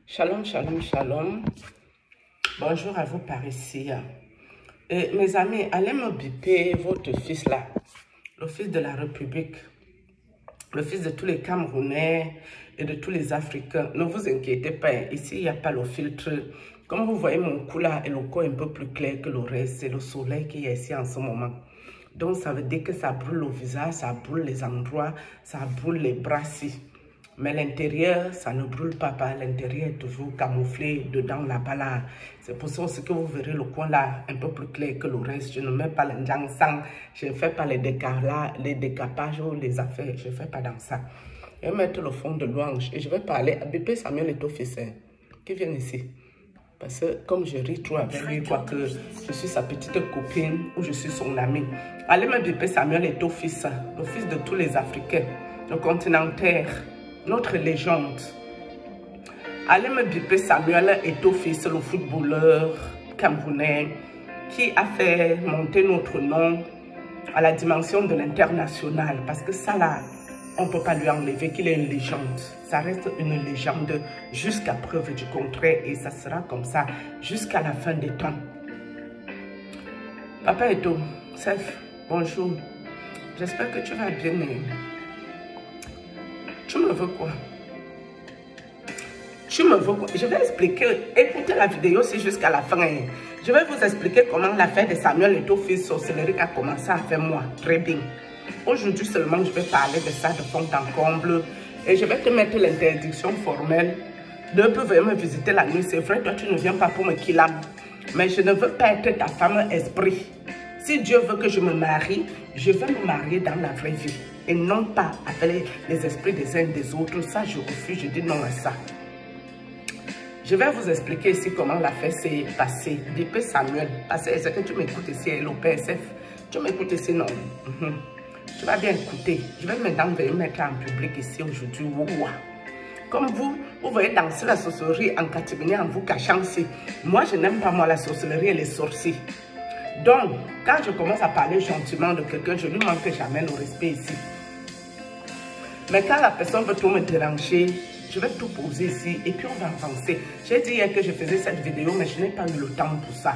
Shalom, shalom, shalom. Bonjour à vous par ici. Et mes amis, allez me biper votre fils là, le fils de la République, le fils de tous les Camerounais et de tous les Africains. Ne vous inquiétez pas, ici il n'y a pas le filtre. Comme vous voyez, mon cou là est le cou un peu plus clair que le reste. C'est le soleil qui est ici en ce moment. Donc ça veut dire que ça brûle le visage, ça brûle les endroits, ça brûle les bras ci. Mais l'intérieur, ça ne brûle pas. L'intérieur est toujours camouflé dedans là-bas là. C'est pour ça aussi que vous verrez le coin là un peu plus clair que le reste. Je ne mets pas le sang, je ne fais pas les décapages ou les affaires. Je ne fais pas dans ça. Je vais mettre le fond de louange et je vais parler à Bipé Samuel et Tofis qui viennent ici. Parce que comme je ris trop avec lui, quoique je suis sa petite copine ou je suis son amie. Allez me Bipé Samuel et Tofis, le fils de tous les Africains, le continent Terre. Notre légende. Allez me biper Samuel Eto'o-Fils, le footballeur camerounais qui a fait monter notre nom à la dimension de l'international. Parce que ça là, on ne peut pas lui enlever qu'il est une légende. Ça reste une légende jusqu'à preuve du contraire et ça sera comme ça jusqu'à la fin des temps. Papa Eto'o, Sef, bonjour. J'espère que tu vas bien. Tu me veux quoi? Tu me veux quoi? Je vais expliquer. Écoutez la vidéo aussi jusqu'à la fin. Je vais vous expliquer comment l'affaire de Samuel Eto'o-Fils sorcellerie a commencé avec moi. Très bien. Aujourd'hui seulement, je vais parler de ça de fond en comble. Et je vais te mettre l'interdiction formelle de pouvoir me visiter la nuit. C'est vrai, toi, tu ne viens pas pour me killer. Mais je ne veux pas être ta femme esprit. Si Dieu veut que je me marie, je vais me marier dans la vraie vie. Et non pas avec les esprits des uns et des autres. Ça, je refuse, je dis non à ça. Je vais vous expliquer ici comment l'affaire s'est passée. Bipé Samuel, parce que est-ce que tu m'écoutes ici, l'OPSF? Tu m'écoutes ici, non? Tu vas bien écouter. Je vais maintenant venir mettre en public ici aujourd'hui. Comme vous voyez danser la sorcellerie en catimini en vous cachant ici. Moi, je n'aime pas moi la sorcellerie et les sorciers. Donc, quand je commence à parler gentiment de quelqu'un, je ne lui manque jamais le respect ici. Mais quand la personne veut tout me déranger, je vais tout poser ici et puis on va avancer. J'ai dit hier que je faisais cette vidéo, mais je n'ai pas eu le temps pour ça.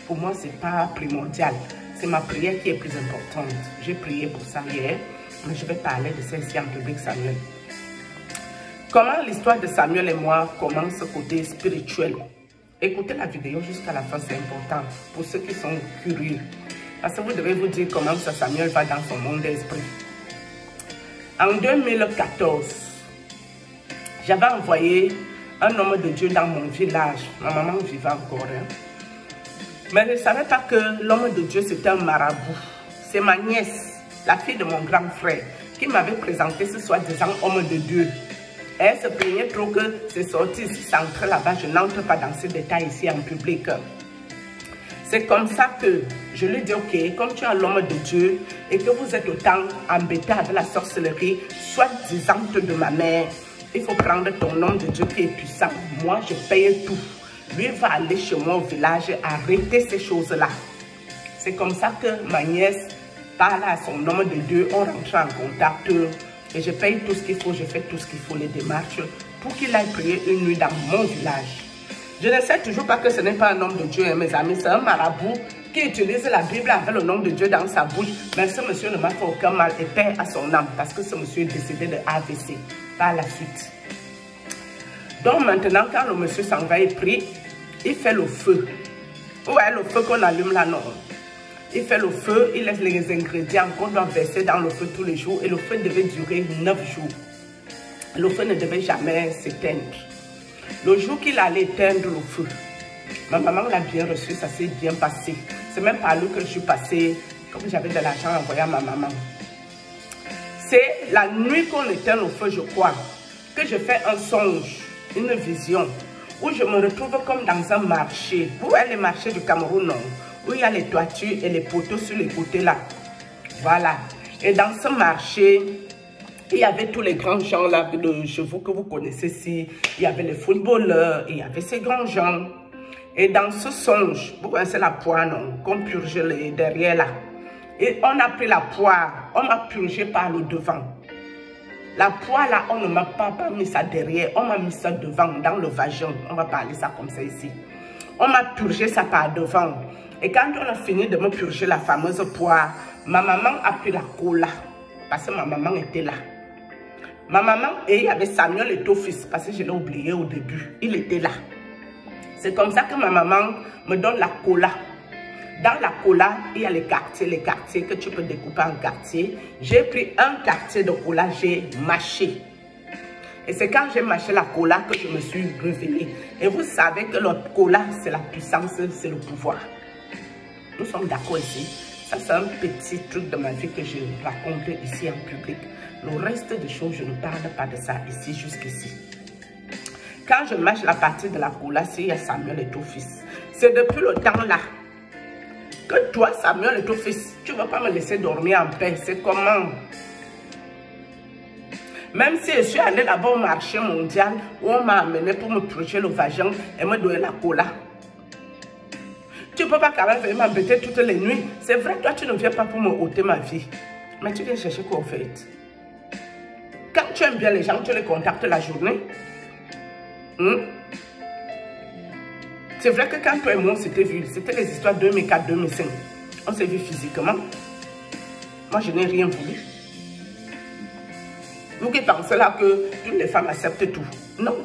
Pour moi, ce n'est pas primordial. C'est ma prière qui est plus importante. J'ai prié pour ça hier, mais je vais parler de ça ici en public, Samuel. Comment l'histoire de Samuel et moi commence côté spirituel? Écoutez la vidéo jusqu'à la fin, c'est important pour ceux qui sont curieux. Parce que vous devez vous dire comment ça Samuel va dans son monde d'esprit. En 2014, j'avais envoyé un homme de Dieu dans mon village. Ma maman vivait encore. Mais je ne savais pas que l'homme de Dieu c'était un marabout. C'est ma nièce, la fille de mon grand frère, qui m'avait présenté ce soi-disant homme de Dieu. Elle se plaignait trop que c'est sorti ici, c'est entré là-bas. Je n'entre pas dans ces détails ici en public. C'est comme ça que je lui dis, ok, comme tu es l'homme de Dieu et que vous êtes autant embêté avec la sorcellerie, soit disante de ma mère, il faut prendre ton nom de Dieu qui est puissant. Moi, je paye tout. Lui va aller chez moi au village et arrêter ces choses-là. C'est comme ça que ma nièce parle à son homme de Dieu, on rentre en contact. Et je paye tout ce qu'il faut, je fais tout ce qu'il faut, les démarches, pour qu'il aille prier une nuit dans mon village. Je ne sais toujours pas que ce n'est pas un homme de Dieu, hein, mes amis, c'est un marabout qui utilise la Bible avec le nom de Dieu dans sa bouche. Mais ce monsieur ne m'a fait aucun mal et paix à son âme, parce que ce monsieur est décédé de AVC par la suite. Donc maintenant, quand le monsieur s'en va et prie, il fait le feu. Ouais, le feu qu'on allume là, non. Il fait le feu, il laisse les ingrédients qu'on doit verser dans le feu tous les jours. Et le feu devait durer 9 jours. Le feu ne devait jamais s'éteindre. Le jour qu'il allait éteindre le feu, ma maman l'a bien reçu, ça s'est bien passé. C'est même par lui que je suis passée, comme j'avais de l'argent envoyé à ma maman. C'est la nuit qu'on éteint le feu, je crois, que je fais un songe, une vision, où je me retrouve comme dans un marché. Où est le marché du Cameroun, non? Où il y a les toitures et les poteaux sur les côtés là. Voilà. Et dans ce marché, il y avait tous les grands gens là, de chevaux que vous connaissez ici. Il y avait les footballeurs, il y avait ces grands gens. Et dans ce songe, vous connaissez la poire, non? Qu'on purge les derrière là. Et on a pris la poire, on m'a purgé par le devant. La poix là, on ne m'a pas mis ça derrière, on m'a mis ça devant, dans le vagin. On va parler ça comme ça ici. On m'a purgé ça par devant. Et quand on a fini de me purger la fameuse poix, ma maman a pris la cola. Parce que ma maman était là. Ma maman, et il y avait Samuel et Tofis, parce que je l'ai oublié au début. Il était là. C'est comme ça que ma maman me donne la cola. Dans la cola, il y a les quartiers que tu peux découper en quartiers. J'ai pris un quartier de cola, j'ai mâché. Et c'est quand j'ai mâché la cola que je me suis réveillée. Et vous savez que le cola, c'est la puissance, c'est le pouvoir. Nous sommes d'accord ici. Ça, c'est un petit truc de ma vie que je raconte ici en public. Le reste des choses, je ne parle pas de ça ici, jusqu'ici. Quand je mâche la partie de la cola, c'est il y a Samuel et Tofis. C'est depuis le temps là que toi, Samuel et Tofis, tu ne vas pas me laisser dormir en paix. C'est comment? Même si je suis allée là-bas au marché mondial où on m'a amené pour me purger le vagin et me donner la cola. Tu ne peux pas quand même venir m'embêter toutes les nuits. C'est vrai, toi, tu ne viens pas pour me ôter ma vie. Mais tu viens chercher quoi, en fait? Quand tu aimes bien les gens, tu les contactes la journée. C'est vrai que quand toi et moi, on s'était vu, c'était les histoires 2004-2005. On s'est vu physiquement. Moi, je n'ai rien voulu. Vous qui pensez là que toutes les femmes acceptent tout. Non.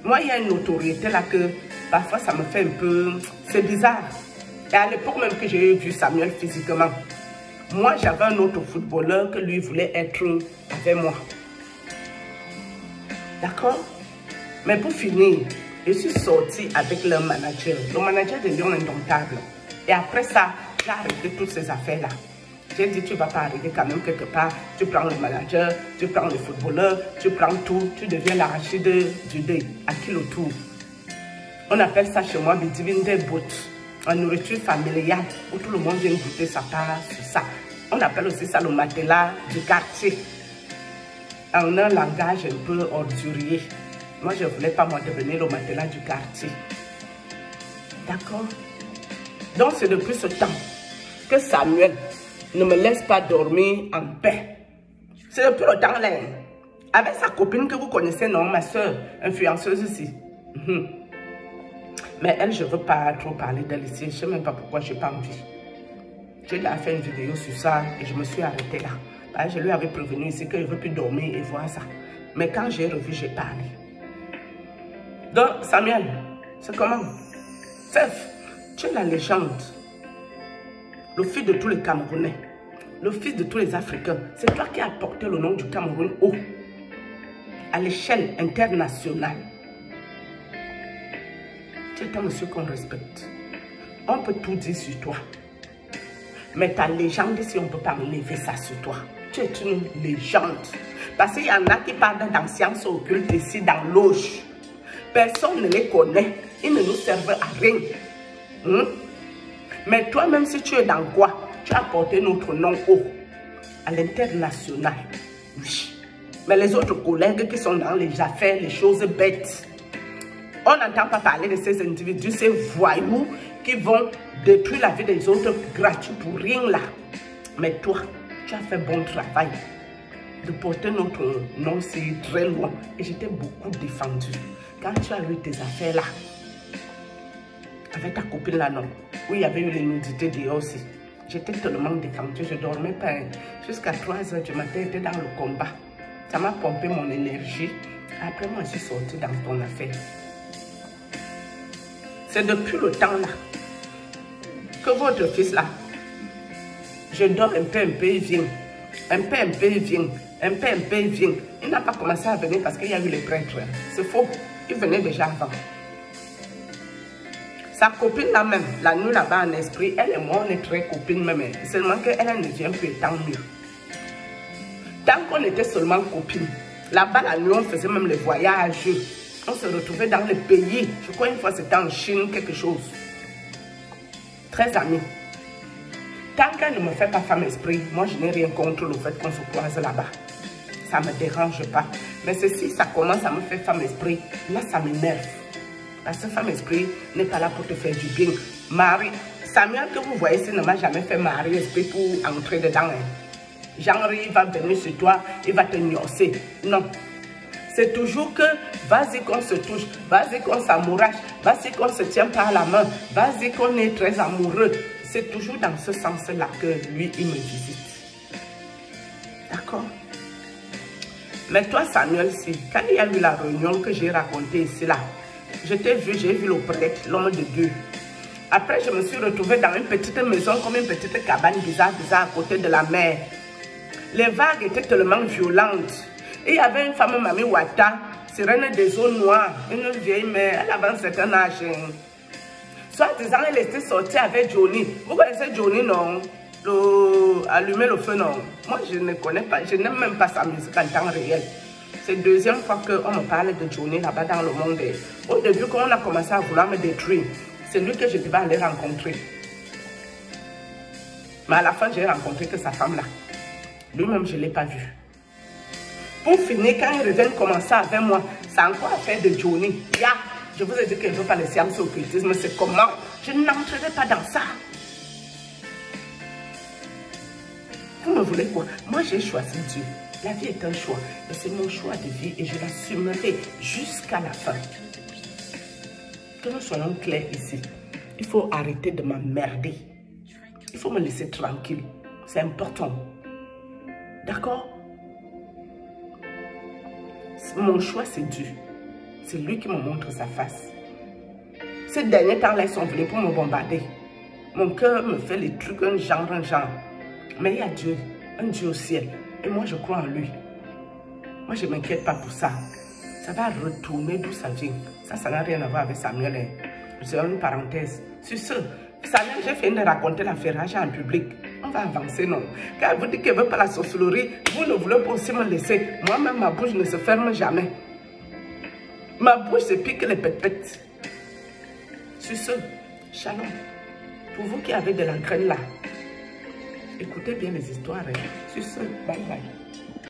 Moi, il y a une notoriété là que parfois ça me fait un peu... C'est bizarre. Et à l'époque même que j'ai vu Samuel physiquement, moi j'avais un autre footballeur que lui voulait être avec moi. D'accord? Mais pour finir, je suis sortie avec le manager de Lion Indomptable. Et après ça, j'ai arrêté toutes ces affaires-là. J'ai dit, tu ne vas pas arriver quand même quelque part. Tu prends le manager, tu prends le footballeur, tu prends tout. Tu deviens l'arachide du deuil. À qui le tour? On appelle ça chez moi des divines des bottes. En nourriture familiale, où tout le monde vient goûter sa part sur ça. On appelle aussi ça le matelas du quartier. En un langage un peu ordurier. Moi, je ne voulais pas moi devenir le matelas du quartier. D'accord? Donc, c'est depuis ce temps que Samuel ne me laisse pas dormir en paix. C'est depuis le temps là. Avec sa copine que vous connaissez, non, ma soeur, influenceuse ici. Mais elle, je ne veux pas trop parler d'elle ici. Je ne sais même pas pourquoi je n'ai pas envie. J'ai déjà fait une vidéo sur ça et je me suis arrêtée là. Parce que je lui avais prévenu ici que je ne veux plus dormir et voir ça. Mais quand j'ai revu, j'ai parlé. Donc, Samuel, c'est comment? Sef, tu es la légende. Le fils de tous les Camerounais. Le fils de tous les Africains. C'est toi qui as porté le nom du Cameroun haut. À l'échelle internationale. Tu es un monsieur qu'on respecte. On peut tout dire sur toi. Mais ta légende, si on ne peut pas enlever ça sur toi. Tu es une légende. Parce qu'il y en a qui parlent dans sciences occultes ici, dans l'auge. Personne ne les connaît. Ils ne nous servent à rien. Mais toi, même si tu es dans quoi, tu as porté notre nom haut. À l'international. Oui. Mais les autres collègues qui sont dans les affaires, les choses bêtes, on n'entend pas parler de ces individus, ces voyous qui vont détruire la vie des autres gratuit pour rien là. Mais toi, tu as fait bon travail de porter notre nom si très loin. Et j'étais beaucoup défendue. Quand tu as eu tes affaires là, avec ta copine là, non, où il y avait eu les nudités dehors aussi, j'étais tellement défendue, je ne dormais pas. Jusqu'à 3 h du matin, j'étais dans le combat. Ça m'a pompé mon énergie. Après, moi, je suis sortie dans ton affaire. C'est depuis le temps là que votre fils là, je dors un peu, il vient. Un peu, il vient. Un peu, il vient. Il n'a pas commencé à venir parce qu'il y a eu les prêtres. C'est faux. Il venait déjà avant. Sa copine là même, la nuit là-bas en esprit, elle et moi, on est très copines même. Seulement qu'elle ne vient plus, tant mieux. Tant qu'on était seulement copines, là-bas la nuit, on faisait même les voyages. On se retrouvait dans les pays. Je crois une fois c'était en Chine, quelque chose. Très amis. Tant qu'elle ne me fait pas femme esprit, moi je n'ai rien contre le fait qu'on se croise là-bas. Ça ne me dérange pas. Mais ceci, ça commence à me faire femme esprit. Là, ça m'énerve. Parce que femme esprit n'est pas là pour te faire du bien. Marie, Samuel que vous voyez ici ne m'a jamais fait Marie esprit pour entrer dedans. Genre, il va venir sur toi, il va te gnosser. Non. C'est toujours que, vas-y qu'on se touche, vas-y qu'on s'amourache, vas-y qu'on se tient par la main, vas-y qu'on est très amoureux. C'est toujours dans ce sens-là que lui, il me visite. D'accord? Mais toi, Samuel, si, quand il y a eu la réunion que j'ai racontée ici, là, je t'ai vu, j'ai vu le prêtre, l'homme de Dieu. Après, je me suis retrouvée dans une petite maison, comme une petite cabane bizarre à côté de la mer. Les vagues étaient tellement violentes. Et il y avait une femme, Mami Wata, sirène des eaux noires, une vieille mère, elle avait un certain âge. Soit disant, elle était sortie avec Johnny. Vous connaissez Johnny, non? Allumer le feu, non? Moi, je ne connais pas, je n'aime même pas sa musique en temps réel. C'est la deuxième fois qu'on me parle de Johnny là-bas dans le monde. Au début, quand on a commencé à vouloir me détruire, c'est lui que je devais aller rencontrer. Mais à la fin, j'ai rencontré que sa femme là. Lui-même, je ne l'ai pas vu. Pour finir, quand il revient commencer avec moi, c'est encore affaire de Johnny. Je vous ai dit que je ne veux pas les sciences occultisme. C'est comment? Je n'entrerai pas dans ça. Vous me voulez quoi? Moi, j'ai choisi Dieu. La vie est un choix. Et c'est mon choix de vie et je l'assumerai jusqu'à la fin. Que nous soyons clairs ici. Il faut arrêter de m'emmerder. Il faut me laisser tranquille. C'est important. D'accord? Mon choix, c'est Dieu. C'est lui qui me montre sa face. Ces derniers temps-là, ils sont venus pour me bombarder. Mon cœur me fait les trucs, un genre. Mais il y a Dieu, un Dieu au ciel. Et moi, je crois en lui. Moi, je ne m'inquiète pas pour ça. Ça va retourner d'où ça vient. Ça n'a rien à voir avec Samuel. C'est une parenthèse. Sur ce, Samuel, j'ai fini de raconter la ferrage en public. On va avancer, non? Car vous dites qu'elle ne veut pas la sorcellerie, vous ne voulez pas aussi me laisser. Moi-même, ma bouche ne se ferme jamais. Ma bouche se pique les pépettes. Sur ce, shalom. Pour vous qui avez de la graine là, écoutez bien les histoires. Sur ce, bye bye.